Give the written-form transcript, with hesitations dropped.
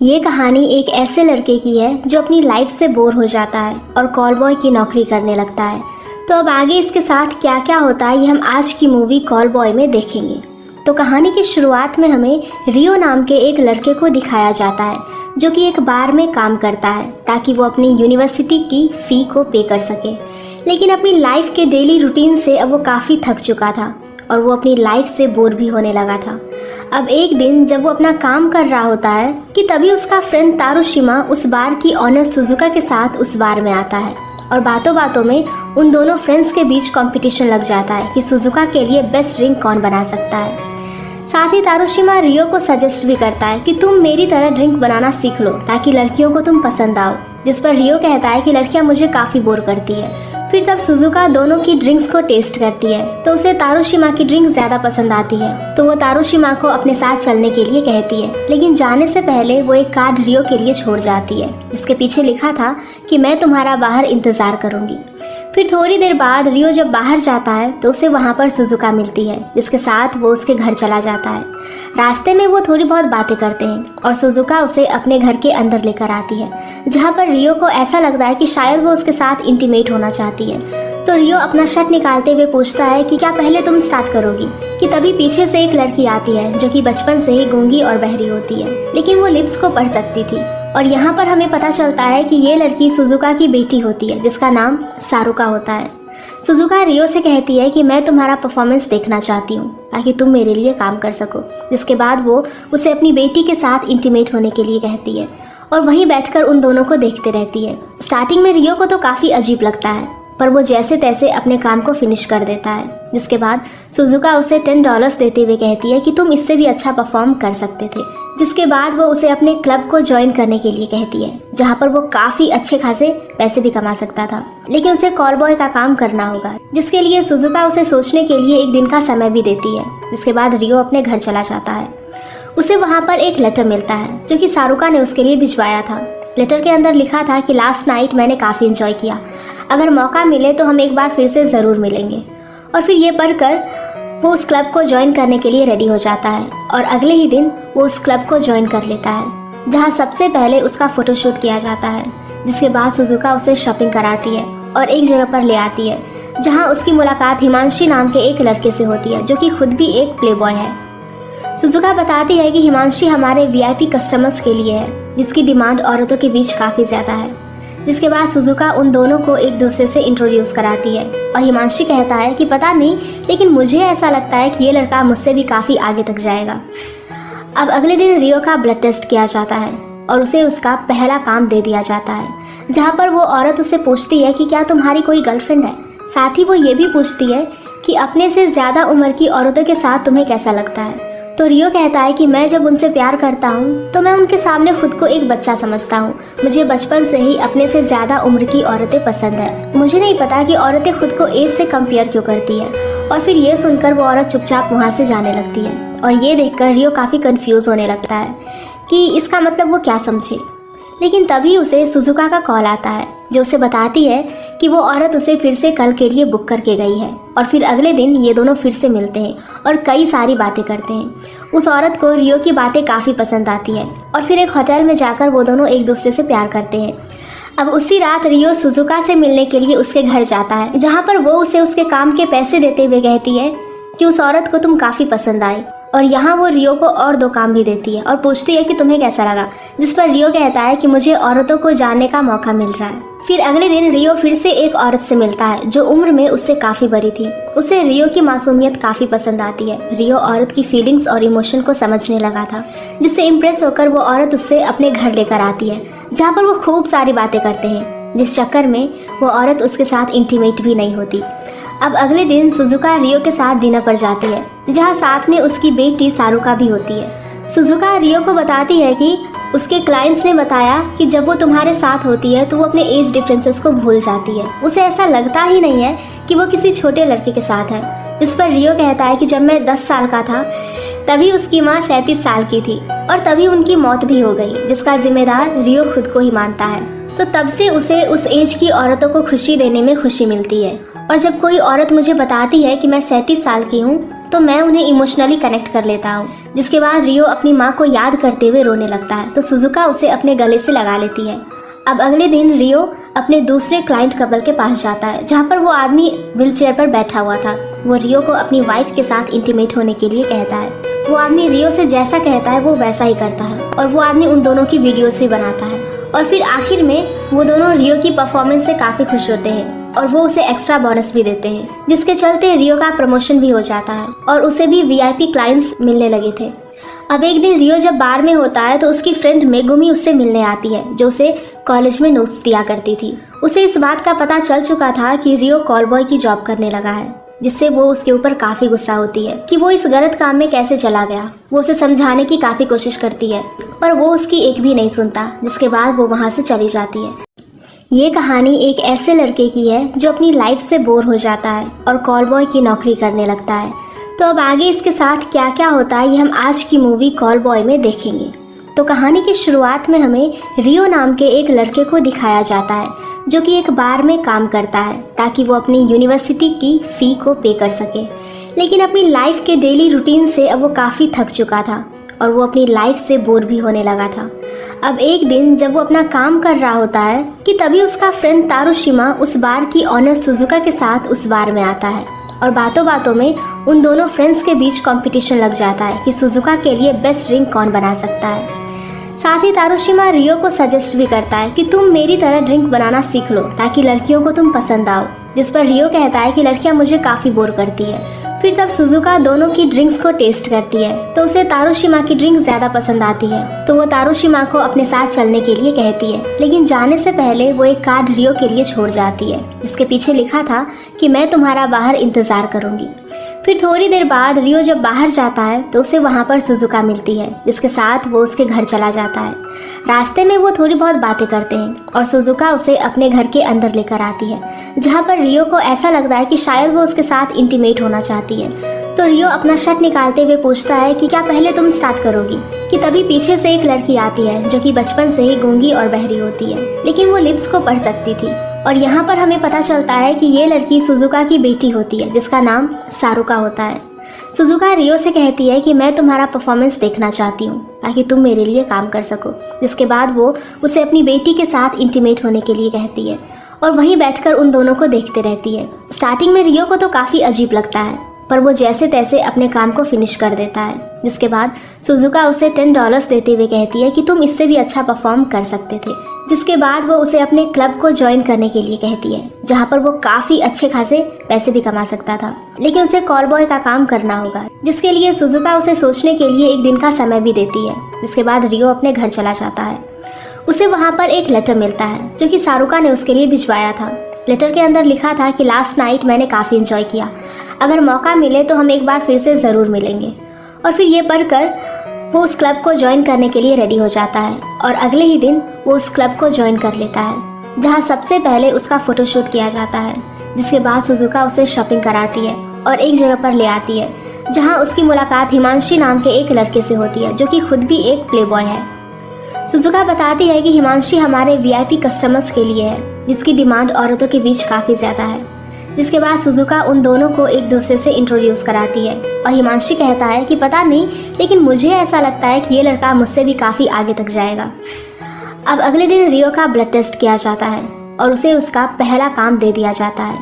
ये कहानी एक ऐसे लड़के की है जो अपनी लाइफ से बोर हो जाता है और कॉल बॉय की नौकरी करने लगता है। तो अब आगे इसके साथ क्या क्या होता है ये हम आज की मूवी कॉल बॉय में देखेंगे। तो कहानी की शुरुआत में हमें रियो नाम के एक लड़के को दिखाया जाता है जो कि एक बार में काम करता है ताकि वो अपनी यूनिवर्सिटी की फ़ी को पे कर सके। लेकिन अपनी लाइफ के डेली रूटीन से अब वो काफ़ी थक चुका था और वो अपनी लाइफ से बोर भी होने लगा था। अब एक दिन जब वो अपना काम कर रहा होता है कि तभी उसका फ्रेंड तारुशिमा उस बार की ऑनर सुजुका के साथ उस बार में आता है और बातों बातों में उन दोनों फ्रेंड्स के बीच कंपटीशन लग जाता है कि सुजुका के लिए बेस्ट ड्रिंक कौन बना सकता है। साथ ही तारुशिमा रियो को सजेस्ट भी करता है कि तुम मेरी तरह ड्रिंक बनाना सीख लो ताकि लड़कियों को तुम पसंद आओ, जिस पर रियो कहता है कि लड़कियां मुझे काफ़ी बोर करती है। फिर तब सुजुका दोनों की ड्रिंक्स को टेस्ट करती है तो उसे तारुशिमा की ड्रिंक ज़्यादा पसंद आती है, तो वो तारुशिमा को अपने साथ चलने के लिए कहती है। लेकिन जाने से पहले वो एक कार्ड रियो के लिए छोड़ जाती है जिसके पीछे लिखा था कि मैं तुम्हारा बाहर इंतज़ार करूँगी। फिर थोड़ी देर बाद रियो जब बाहर जाता है तो उसे वहाँ पर सुजुका मिलती है जिसके साथ वो उसके घर चला जाता है। रास्ते में वो थोड़ी बहुत बातें करते हैं और सुजुका उसे अपने घर के अंदर लेकर आती है जहाँ पर रियो को ऐसा लगता है कि शायद वो उसके साथ इंटीमेट होना चाहती है। तो रियो अपना शर्ट निकालते हुए पूछता है कि क्या पहले तुम स्टार्ट करोगी, कि तभी पीछे से एक लड़की आती है जो कि बचपन से ही गूंगी और बहरी होती है लेकिन वो लिप्स को पढ़ सकती थी। और यहाँ पर हमें पता चलता है कि ये लड़की सुजुका की बेटी होती है जिसका नाम सारुका होता है। सुजुका रियो से कहती है कि मैं तुम्हारा परफॉर्मेंस देखना चाहती हूँ ताकि तुम मेरे लिए काम कर सको, जिसके बाद वो उसे अपनी बेटी के साथ इंटीमेट होने के लिए कहती है और वहीं बैठकर उन दोनों को देखते रहती है। स्टार्टिंग में रियो को तो काफ़ी अजीब लगता है पर वो जैसे तैसे अपने काम को फिनिश कर देता है, जिसके बाद सुजुका उसे $10 देते हुए कहती है कि तुम इससे भी अच्छा परफॉर्म कर सकते थे। जिसके बाद वो उसे अपने क्लब को ज्वाइन करने के लिए कहती है जहाँ पर वो काफ़ी अच्छे खासे पैसे भी कमा सकता था, लेकिन उसे कॉल बॉय का काम करना होगा, जिसके लिए सुजुका उसे सोचने के लिए एक दिन का समय भी देती है। जिसके बाद रियो अपने घर चला जाता है। उसे वहाँ पर एक लेटर मिलता है जो कि सारुका ने उसके लिए भिजवाया था। लेटर के अंदर लिखा था कि लास्ट नाइट मैंने काफ़ी इंजॉय किया, अगर मौका मिले तो हम एक बार फिर से ज़रूर मिलेंगे। और फिर ये पढ़कर वो उस क्लब को ज्वाइन करने के लिए रेडी हो जाता है और अगले ही दिन वो उस क्लब को ज्वाइन कर लेता है जहाँ सबसे पहले उसका फ़ोटोशूट किया जाता है। जिसके बाद सुजुका उसे शॉपिंग कराती है और एक जगह पर ले आती है जहाँ उसकी मुलाकात हिमांशी नाम के एक लड़के से होती है जो कि खुद भी एक प्लेबॉय है। सुजुका बताती है कि हिमांशी हमारे VIP कस्टमर्स के लिए है जिसकी डिमांड औरतों के बीच काफ़ी ज़्यादा है। जिसके बाद सुजुका उन दोनों को एक दूसरे से इंट्रोड्यूस कराती है और हिमांशी कहता है कि पता नहीं लेकिन मुझे ऐसा लगता है कि ये लड़का मुझसे भी काफ़ी आगे तक जाएगा। अब अगले दिन रियो का ब्लड टेस्ट किया जाता है और उसे उसका पहला काम दे दिया जाता है जहाँ पर वो औरत उससे पूछती है कि क्या तुम्हारी कोई गर्लफ्रेंड है। साथ ही वो ये भी पूछती है कि अपने से ज़्यादा उम्र की औरतों के साथ तुम्हें कैसा लगता है। तो रियो कहता है कि मैं जब उनसे प्यार करता हूँ तो मैं उनके सामने खुद को एक बच्चा समझता हूँ। मुझे बचपन से ही अपने से ज़्यादा उम्र की औरतें पसंद है। मुझे नहीं पता कि औरतें खुद को एज से कंपेयर क्यों करती है। और फिर ये सुनकर वो औरत चुपचाप वहाँ से जाने लगती है और ये देखकर रियो काफ़ी कंफ्यूज होने लगता है कि इसका मतलब वो क्या समझे। लेकिन तभी उसे सुजुका का कॉल आता है जो उसे बताती है कि वो औरत उसे फिर से कल के लिए बुक करके गई है। और फिर अगले दिन ये दोनों फिर से मिलते हैं और कई सारी बातें करते हैं। उस औरत को रियो की बातें काफ़ी पसंद आती है और फिर एक होटल में जाकर वो दोनों एक दूसरे से प्यार करते हैं। अब उसी रात रियो सुजुका से मिलने के लिए उसके घर जाता है जहाँ पर वो उसे उसके काम के पैसे देते हुए कहती है कि उस औरत को तुम काफ़ी पसंद आए। और यहाँ वो रियो को और 2 काम भी देती है और पूछती है कि तुम्हें कैसा लगा, जिस पर रियो कहता है कि मुझे औरतों को जानने का मौका मिल रहा है। फिर अगले दिन रियो फिर से एक औरत से मिलता है जो उम्र में उससे काफ़ी बड़ी थी। उसे रियो की मासूमियत काफ़ी पसंद आती है। रियो औरत की फीलिंग्स और इमोशन को समझने लगा था, जिससे इम्प्रेस होकर वो औरत उससे अपने घर लेकर आती है जहाँ पर वो खूब सारी बातें करते हैं, जिस चक्कर में वो औरत उसके साथ इंटीमेट भी नहीं होती। अब अगले दिन सुजुका रियो के साथ डिनर पर जाती है जहाँ साथ में उसकी बेटी सारुका भी होती है। सुजुका रियो को बताती है कि उसके क्लाइंट्स ने बताया कि जब वो तुम्हारे साथ होती है तो वो अपने एज डिफरेंसेस को भूल जाती है। उसे ऐसा लगता ही नहीं है कि वो किसी छोटे लड़के के साथ है। इस पर रियो कहता है कि जब मैं 10 साल का था तभी उसकी माँ 37 साल की थी और तभी उनकी मौत भी हो गई, जिसका जिम्मेदार रियो खुद को ही मानता है। तो तब से उसे उस एज की औरतों को खुशी देने में खुशी मिलती है। और जब कोई औरत मुझे बताती है कि मैं 37 साल की हूँ तो मैं उन्हें इमोशनली कनेक्ट कर लेता हूँ। जिसके बाद रियो अपनी माँ को याद करते हुए रोने लगता है तो सुजुका उसे अपने गले से लगा लेती है। अब अगले दिन रियो अपने दूसरे क्लाइंट कपल के पास जाता है जहाँ पर वो आदमी व्हीलचेयर पर बैठा हुआ था। वो रियो को अपनी वाइफ के साथ इंटीमेट होने के लिए कहता है। वो आदमी रियो से जैसा कहता है वो वैसा ही करता है और वो आदमी उन दोनों की वीडियोस भी बनाता है। और फिर आखिर में वो दोनों रियो की परफॉर्मेंस से काफ़ी खुश होते हैं और वो उसे एक्स्ट्रा बोनस भी देते हैं, जिसके चलते रियो का प्रमोशन भी हो जाता है और उसे भी वीआईपी क्लाइंट्स मिलने लगे थे। अब एक दिन रियो जब बार में होता है तो उसकी फ्रेंड मेगुमी उससे मिलने आती है जो उसे कॉलेज में नोट्स दिया करती थी। उसे इस बात का पता चल चुका था कि रियो कॉल बॉय की जॉब करने लगा है, जिससे वो उसके ऊपर काफ़ी गुस्सा होती है कि वो इस गलत काम में कैसे चला गया। वो उसे समझाने की काफ़ी कोशिश करती है पर वो उसकी एक भी नहीं सुनता, जिसके बाद वो वहाँ से चली जाती है। ये कहानी एक ऐसे लड़के की है जो अपनी लाइफ से बोर हो जाता है और कॉल बॉय की नौकरी करने लगता है। तो अब आगे इसके साथ क्या क्या होता है ये हम आज की मूवी कॉल बॉय में देखेंगे। तो कहानी की शुरुआत में हमें रियो नाम के एक लड़के को दिखाया जाता है जो कि एक बार में काम करता है ताकि वो अपनी यूनिवर्सिटी की फ़ी को पे कर सके। लेकिन अपनी लाइफ के डेली रूटीन से अब वो काफ़ी थक चुका था और वो अपनी लाइफ से बोर भी होने लगा था। अब एक दिन जब वो अपना काम कर रहा होता है कि तभी उसका फ्रेंड तारुशिमा उस बार की ऑनर सुजुका के साथ उस बार में आता है और बातों बातों में उन दोनों फ्रेंड्स के बीच कंपटीशन लग जाता है कि सुजुका के लिए बेस्ट ड्रिंक कौन बना सकता है। साथ ही तारुशिमा रियो को सजेस्ट भी करता है कि तुम मेरी तरह ड्रिंक बनाना सीख लो ताकि लड़कियों को तुम पसंद आओ, जिस पर रियो कहता है कि लड़कियां मुझे काफ़ी बोर करती है। फिर तब सुजुका दोनों की ड्रिंक्स को टेस्ट करती है तो उसे तारुशिमा की ड्रिंक ज़्यादा पसंद आती है, तो वो तारुशिमा को अपने साथ चलने के लिए कहती है। लेकिन जाने से पहले वो एक कार्ड रियो के लिए छोड़ जाती है जिसके पीछे लिखा था कि मैं तुम्हारा बाहर इंतज़ार करूँगी। फिर थोड़ी देर बाद रियो जब बाहर जाता है तो उसे वहाँ पर सुजुका मिलती है जिसके साथ वो उसके घर चला जाता है। रास्ते में वो थोड़ी बहुत बातें करते हैं और सुजुका उसे अपने घर के अंदर लेकर आती है जहाँ पर रियो को ऐसा लगता है कि शायद वो उसके साथ इंटीमेट होना चाहती है। तो रियो अपना शर्ट निकालते हुए पूछता है कि क्या पहले तुम स्टार्ट करोगी, कि तभी पीछे से एक लड़की आती है जो कि बचपन से ही गूंगी और बहरी होती है लेकिन वो लिप्स को पढ़ सकती थी। और यहाँ पर हमें पता चलता है कि ये लड़की सुजुका की बेटी होती है जिसका नाम सारुका होता है। सुजुका रियो से कहती है कि मैं तुम्हारा परफॉर्मेंस देखना चाहती हूँ ताकि तुम मेरे लिए काम कर सको, जिसके बाद वो उसे अपनी बेटी के साथ इंटीमेट होने के लिए कहती है और वहीं बैठकर उन दोनों को देखते रहती है। स्टार्टिंग में रियो को तो काफ़ी अजीब लगता है पर वो जैसे तैसे अपने काम को फिनिश कर देता है, जिसके बाद सुजुका उसे $10 देते हुए कहती है कि तुम इससे भी अच्छा परफॉर्म कर सकते थे। जिसके बाद वो उसे अपने क्लब को ज्वाइन करने के लिए कहती है जहाँ पर वो काफ़ी अच्छे खासे पैसे भी कमा सकता था, लेकिन उसे कॉल बॉय का काम करना होगा, जिसके लिए सुजुका उसे सोचने के लिए एक दिन का समय भी देती है। जिसके बाद रियो अपने घर चला जाता है। उसे वहाँ पर एक लेटर मिलता है जो कि सारुका ने उसके लिए भिजवाया था। लेटर के अंदर लिखा था कि लास्ट नाइट मैंने काफ़ी इंजॉय किया, अगर मौका मिले तो हम एक बार फिर से ज़रूर मिलेंगे। और फिर ये पढ़कर वो उस क्लब को ज्वाइन करने के लिए रेडी हो जाता है और अगले ही दिन वो उस क्लब को ज्वाइन कर लेता है जहाँ सबसे पहले उसका फ़ोटोशूट किया जाता है। जिसके बाद सुजुका उसे शॉपिंग कराती है और एक जगह पर ले आती है जहाँ उसकी मुलाकात हिमांशी नाम के एक लड़के से होती है जो कि खुद भी एक प्लेबॉय है। सुजुका बताती है कि हिमांशी हमारे वीआईपी कस्टमर्स के लिए है जिसकी डिमांड औरतों के बीच काफ़ी ज़्यादा है। जिसके बाद सुजुका उन दोनों को एक दूसरे से इंट्रोड्यूस कराती है और हिमांशी कहता है कि पता नहीं लेकिन मुझे ऐसा लगता है कि ये लड़का मुझसे भी काफ़ी आगे तक जाएगा। अब अगले दिन रियो का ब्लड टेस्ट किया जाता है और उसे उसका पहला काम दे दिया जाता है